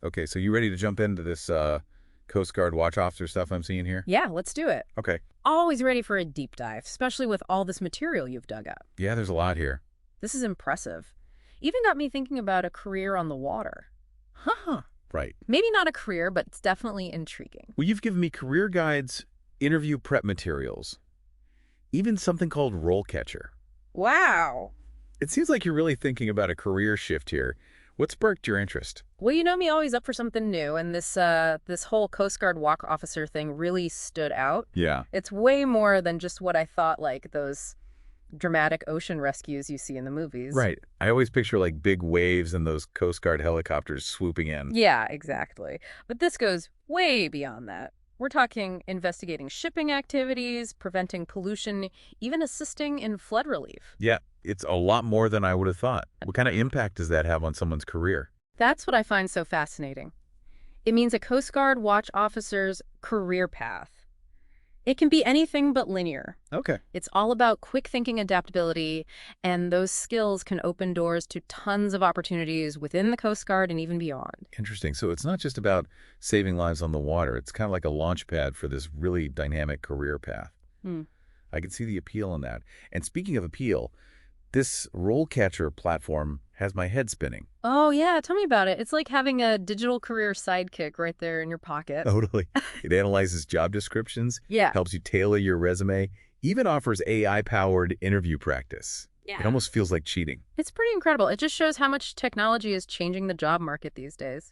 Okay, so you ready to jump into this Coastguard Watch Officer stuff I'm seeing here? Yeah, let's do it. Okay. Always ready for a deep dive, especially with all this material you've dug up. Yeah, there's a lot here. This is impressive. Even got me thinking about a career on the water. Huh. Right. Maybe not a career, but it's definitely intriguing. Well, you've given me career guides, interview prep materials, even something called RoleCatcher. Wow. It seems like you're really thinking about a career shift here. What sparked your interest? Well, you know me always up for something new, and this whole Coast Guard Watch Officer thing really stood out. Yeah. It's way more than just what I thought, like those dramatic ocean rescues you see in the movies. Right. I always picture like big waves and those Coast Guard helicopters swooping in. Yeah, exactly. But this goes way beyond that. We're talking investigating shipping activities, preventing pollution, even assisting in flood relief. Yeah, it's a lot more than I would have thought. What kind of impact does that have on someone's career? That's what I find so fascinating. It means a Coast Guard Watch Officer's career path. It can be anything but linear. Okay. It's all about quick thinking adaptability, and those skills can open doors to tons of opportunities within the Coast Guard and even beyond. Interesting. So it's not just about saving lives on the water. It's kind of like a launch pad for this really dynamic career path. Hmm. I can see the appeal in that. And speaking of appeal, this RoleCatcher platform has my head spinning. Oh, yeah. Tell me about it. It's like having a digital career sidekick right there in your pocket. Totally. It analyzes job descriptions, Yeah. helps you tailor your resume, even offers AI-powered interview practice. Yeah. It almost feels like cheating. It's pretty incredible. It just shows how much technology is changing the job market these days,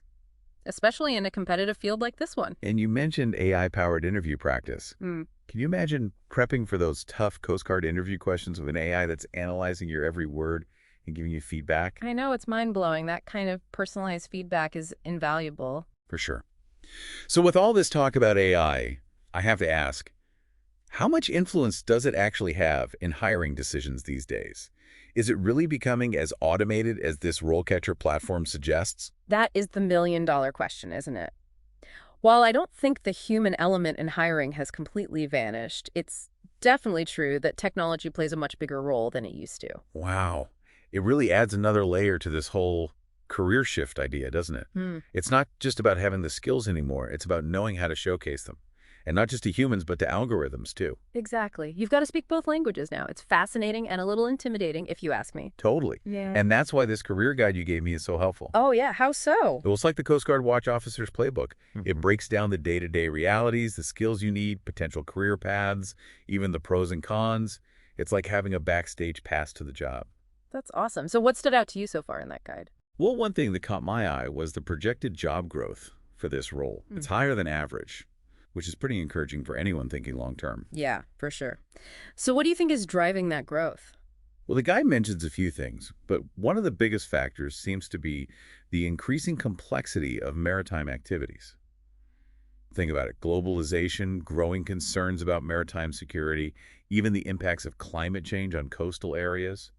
especially in a competitive field like this one. And you mentioned AI-powered interview practice. Hmm. Can you imagine prepping for those tough Coast Guard interview questions with an AI that's analyzing your every word and giving you feedback? I know, it's mind-blowing. That kind of personalized feedback is invaluable. For sure. So with all this talk about AI, I have to ask, how much influence does it actually have in hiring decisions these days? Is it really becoming as automated as this RoleCatcher platform suggests? That is the million-dollar question, isn't it? While I don't think the human element in hiring has completely vanished, it's definitely true that technology plays a much bigger role than it used to. Wow. It really adds another layer to this whole career shift idea, doesn't it? Hmm. It's not just about having the skills anymore. It's about knowing how to showcase them. And not just to humans, but to algorithms, too. Exactly. You've got to speak both languages now. It's fascinating and a little intimidating, if you ask me. Totally. Yeah. And that's why this career guide you gave me is so helpful. Oh, yeah. How so? Well, it's like the Coast Guard Watch Officer's playbook. It breaks down the day-to-day realities, the skills you need, potential career paths, even the pros and cons. It's like having a backstage pass to the job. That's awesome. So what stood out to you so far in that guide? Well, one thing that caught my eye was the projected job growth for this role. It's higher than average, which is pretty encouraging for anyone thinking long-term. Yeah, for sure. So what do you think is driving that growth? Well, the guy mentions a few things, but one of the biggest factors seems to be the increasing complexity of maritime activities. Think about it. Globalization, growing concerns about maritime security, even the impacts of climate change on coastal areas.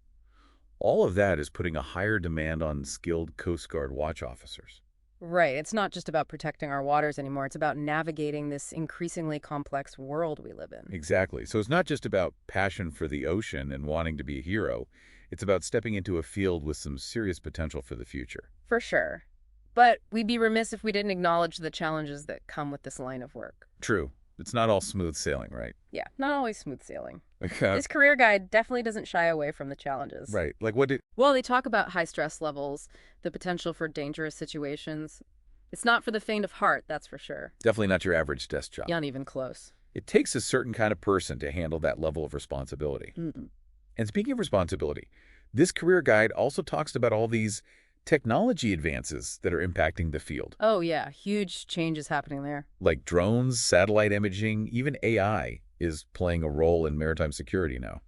All of that is putting a higher demand on skilled Coast Guard watch officers. Right. It's not just about protecting our waters anymore. It's about navigating this increasingly complex world we live in. Exactly. So it's not just about passion for the ocean and wanting to be a hero. It's about stepping into a field with some serious potential for the future. For sure. But we'd be remiss if we didn't acknowledge the challenges that come with this line of work. True. It's not all smooth sailing, right? Yeah, not always smooth sailing. Like, This career guide definitely doesn't shy away from the challenges. right. Like what did... Well, they talk about high stress levels, the potential for dangerous situations. It's not for the faint of heart, that's for sure. Definitely not your average desk job. Not even close. It takes a certain kind of person to handle that level of responsibility. Mm-mm. And speaking of responsibility, this career guide also talks about all these technology advances that are impacting the field, Oh, yeah, huge changes happening there. like drones, satellite imaging, even AI is playing a role in maritime security now.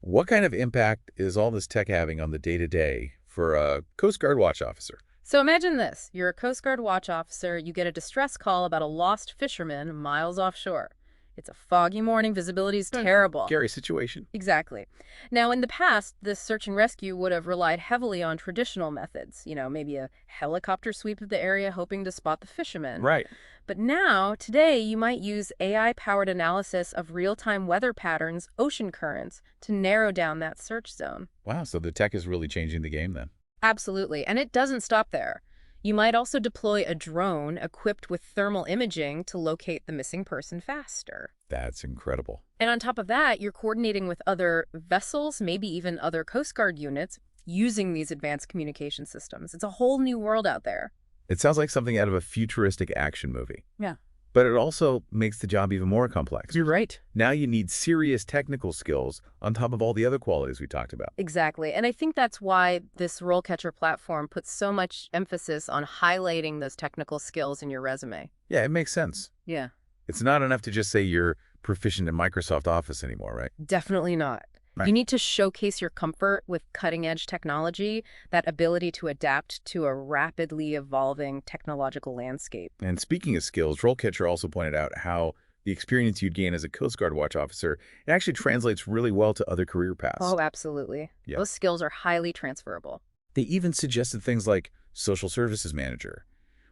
What kind of impact is all this tech having on the day-to-day for a Coast Guard watch officer? So imagine this. You're a Coast Guard watch officer. You get a distress call about a lost fisherman miles offshore. It's a foggy morning. Visibility's terrible. Scary situation. Exactly. Now, in the past, this search and rescue would have relied heavily on traditional methods. You know, maybe a helicopter sweep of the area hoping to spot the fisherman. Right. But now, today, you might use AI-powered analysis of real-time weather patterns, ocean currents, to narrow down that search zone. Wow, so the tech is really changing the game then. Absolutely. And it doesn't stop there. You might also deploy a drone equipped with thermal imaging to locate the missing person faster. That's incredible. And on top of that, you're coordinating with other vessels, maybe even other Coast Guard units, using these advanced communication systems. It's a whole new world out there. It sounds like something out of a futuristic action movie. Yeah. But it also makes the job even more complex. You're right. Now you need serious technical skills on top of all the other qualities we talked about. Exactly. And I think that's why this RoleCatcher platform puts so much emphasis on highlighting those technical skills in your resume. Yeah, it makes sense. Yeah. It's not enough to just say you're proficient in Microsoft Office anymore, right? Definitely not. Right. You need to showcase your comfort with cutting-edge technology, that ability to adapt to a rapidly evolving technological landscape. And speaking of skills, RoleCatcher also pointed out how the experience you'd gain as a Coast Guard Watch Officer, it actually translates really well to other career paths. Oh, absolutely. Yeah. Those skills are highly transferable. They even suggested things like social services manager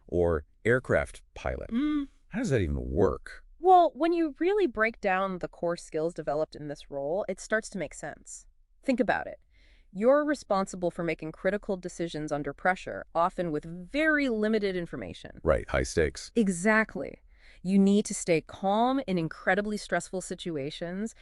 or aircraft pilot. How does that even work? Well, when you really break down the core skills developed in this role, it starts to make sense. Think about it. You're responsible for making critical decisions under pressure, often with very limited information. Right, high stakes. Exactly. You need to stay calm in incredibly stressful situations,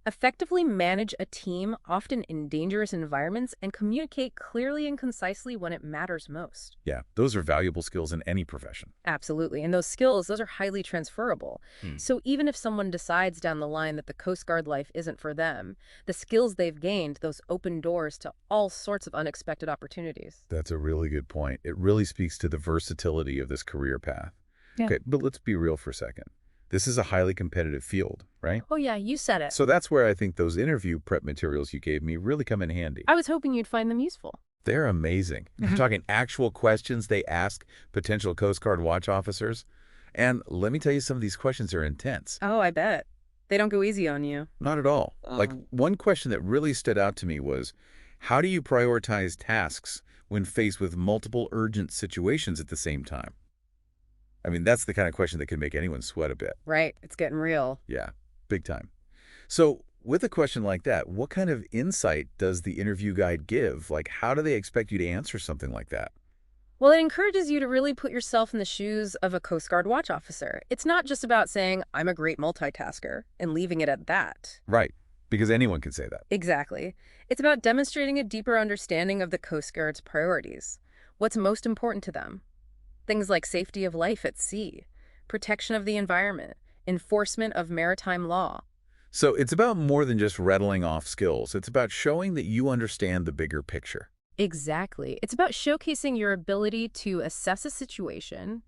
effectively manage a team, often in dangerous environments, and communicate clearly and concisely when it matters most. Yeah, those are valuable skills in any profession. Absolutely. And those skills, those are highly transferable. So even if someone decides down the line that the Coast Guard life isn't for them, the skills they've gained, those open doors to all sorts of unexpected opportunities. That's a really good point. It really speaks to the versatility of this career path. Yeah. Okay, but let's be real for a second. This is a highly competitive field, right? Oh, yeah, you said it. So that's where I think those interview prep materials you gave me really come in handy. I was hoping you'd find them useful. They're amazing. I'm talking actual questions they ask potential Coast Guard watch officers. And let me tell you, some of these questions are intense. Oh, I bet. They don't go easy on you. Not at all. Like, one question that really stood out to me was, how do you prioritize tasks when faced with multiple urgent situations at the same time? I mean, that's the kind of question that can make anyone sweat a bit. Right. It's getting real. Yeah, big time. So with a question like that, what kind of insight does the interview guide give? Like, how do they expect you to answer something like that? Well, it encourages you to really put yourself in the shoes of a Coast Guard watch officer. It's not just about saying, I'm a great multitasker, and leaving it at that. Right, because anyone can say that. Exactly. It's about demonstrating a deeper understanding of the Coast Guard's priorities. What's most important to them? Things like safety of life at sea, protection of the environment, enforcement of maritime law. So it's about more than just rattling off skills. It's about showing that you understand the bigger picture. Exactly. It's about showcasing your ability to assess a situation,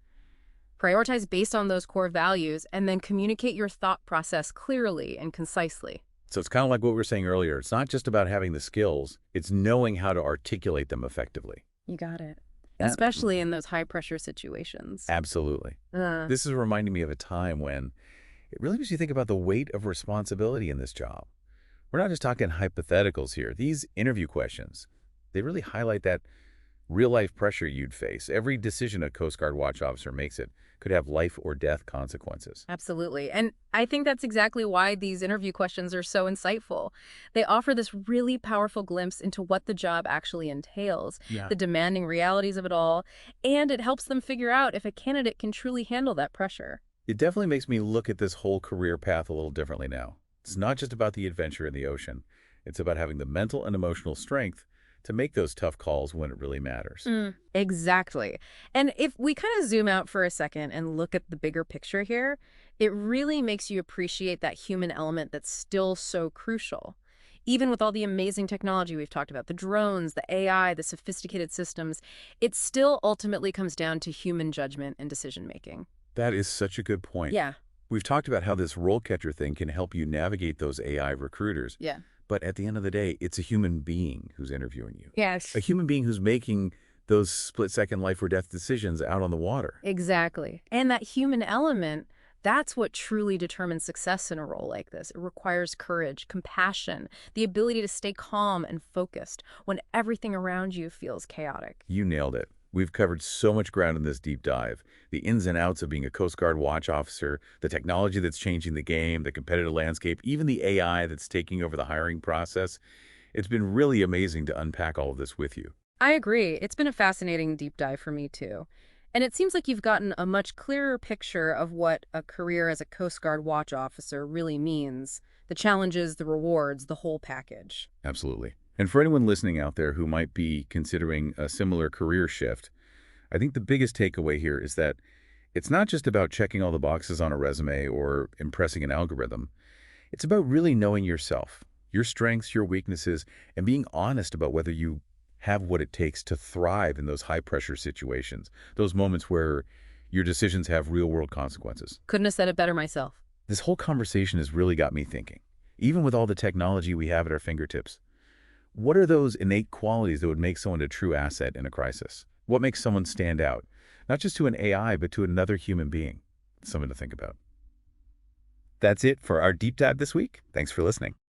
prioritize based on those core values, and then communicate your thought process clearly and concisely. So it's kind of like what we were saying earlier. It's not just about having the skills. It's knowing how to articulate them effectively. You got it. Especially in those high-pressure situations. Absolutely. This is reminding me of a time when it really makes you think about the weight of responsibility in this job. We're not just talking hypotheticals here. These interview questions, they really highlight that real-life pressure you'd face. Every decision a Coast Guard watch officer makes it could have life or death consequences. Absolutely. And I think that's exactly why these interview questions are so insightful. They offer this really powerful glimpse into what the job actually entails, the demanding realities of it all, and it helps them figure out if a candidate can truly handle that pressure. It definitely makes me look at this whole career path a little differently now. It's not just about the adventure in the ocean. It's about having the mental and emotional strength to make those tough calls when it really matters. Exactly. And if we kind of zoom out for a second and look at the bigger picture here, it really makes you appreciate that human element that's still so crucial. Even with all the amazing technology we've talked about, the drones, the AI, the sophisticated systems, it still ultimately comes down to human judgment and decision-making. That is such a good point. Yeah. We've talked about how this RoleCatcher thing can help you navigate those AI recruiters. Yeah. But at the end of the day, it's a human being who's interviewing you. Yes. A human being who's making those split-second life or death decisions out on the water. Exactly. And that human element, that's what truly determines success in a role like this. It requires courage, compassion, the ability to stay calm and focused when everything around you feels chaotic. You nailed it. We've covered so much ground in this deep dive. The ins and outs of being a Coast Guard watch officer, the technology that's changing the game, the competitive landscape, even the AI that's taking over the hiring process. It's been really amazing to unpack all of this with you. I agree. It's been a fascinating deep dive for me, too. And it seems like you've gotten a much clearer picture of what a career as a Coast Guard watch officer really means, the challenges, the rewards, the whole package. Absolutely. And for anyone listening out there who might be considering a similar career shift, I think the biggest takeaway here is that it's not just about checking all the boxes on a resume or impressing an algorithm. It's about really knowing yourself, your strengths, your weaknesses, and being honest about whether you have what it takes to thrive in those high-pressure situations, those moments where your decisions have real-world consequences. Couldn't have said it better myself. This whole conversation has really got me thinking. Even with all the technology we have at our fingertips, what are those innate qualities that would make someone a true asset in a crisis? What makes someone stand out? Not just to an AI, but to another human being. Something to think about. That's it for our deep dive this week. Thanks for listening.